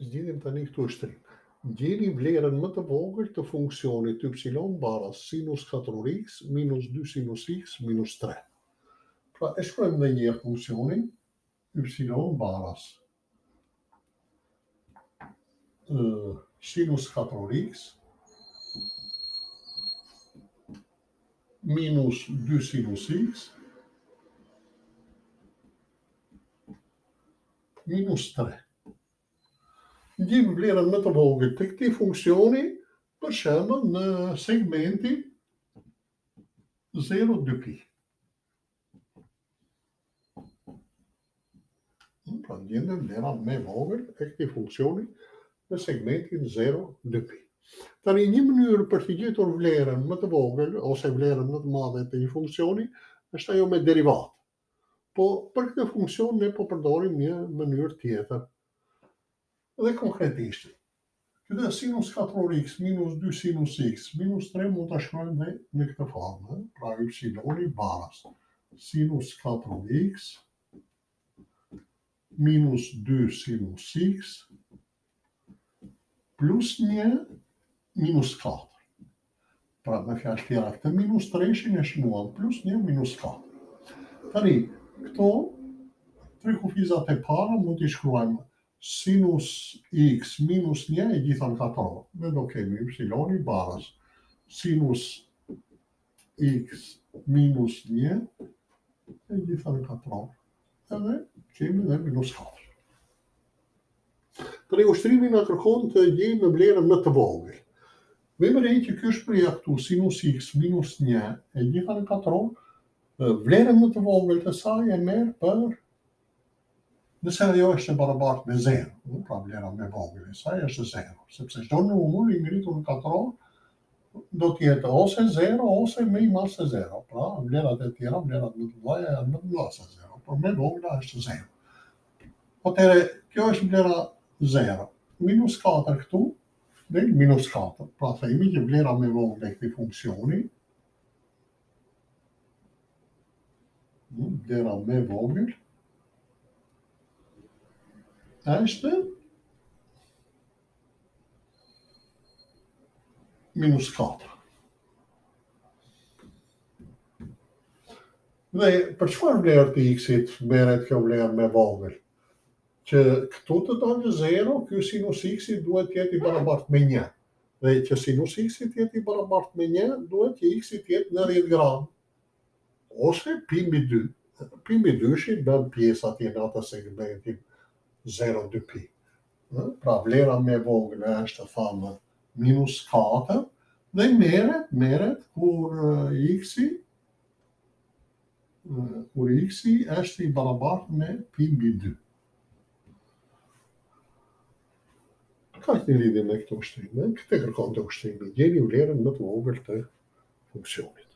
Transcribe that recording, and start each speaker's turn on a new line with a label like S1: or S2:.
S1: Zgjidhim tani këtë ushtrim. Gjeni vlerën më të vogël të funksionit y baras sinus 4x minus 2 sinus x minus 3. Pra e shkruajmë dhe një funksionin y baras sinus 4x minus 2 sinus x minus 3. Gjejmë vlerën më të vogël të këtij funksioni, për shembull në segmentin 0,2pi. Pra gjejmë vlerën më e vogël të këtij funksioni në segmentin 0,2pi. Tani një mënyrë për të gjetur vlerën më të vogël ose vlerën më të madhe të një funksioni është ajo me derivat. Po për këtë funksion ne po përdorim një mënyrë tjetër. Dhe konkretisht, këtë sinus 4x minus 2 sinus x minus 3 mund të shkruajmë dhe në këtë formë. Pra y baras sinus 4x minus 2 sinus x plus 1 minus 4. Pra me fjalë tjera, këtë minus 3-shin e shënuam plus 1 minus 4. Tani, këto tre kufizat e para mund t'i shkruajmë sinus x minus 1 e gjitha në katror. Ne do kemi y baras sinus x minus 1 e gjitha në katror. Edhe kemi dhe minus 4. Tani ushtrimi na kërkon të gjejmë vlerën më të vogël. Vëmë re që ky është përja këtu sinus x minus 1 e gjitha në katror, vlerën më të vogël të saj e merr për nëse ajo është e barabartë me 0, pra vlera më e vogël e saj është 0, sepse çdo numër i ngritur në katror do të jetë ose 0 ose më i madh se 0. Pra vlerat e tjera, vlerat më të mëdha janë më të mëdha se 0, por më e vogla është 0. Atëherë kjo është vlera 0. Minus 4 këtu dhe minus 4. Pra themi që vlera më e vogël e këtij funksioni, vlera më e vogël është minus 4. Dhe për çfarë vlerë të x-it merret kjo vlerë më e vogël? Që këtu të dalë 0, ky sinus x-i duhet të jetë i barabartë me 1. Dhe që sinus x-i të jetë i barabartë me 1, duhet që x-i të jetë në 10 gradë. Ose pi mbi 2. Pi mbi 2-shin bën pjesë atje në atë segmentin 0,2pi. Pra vlera më e vogël është thamë minus 4 dhe merret kur x-i është i barabartë me pi mbi 2. Ka një lidhje me këtë ushtrim. Këtë kërkon të ushtrim. Gjeni vlerën më të vogël të funksionit.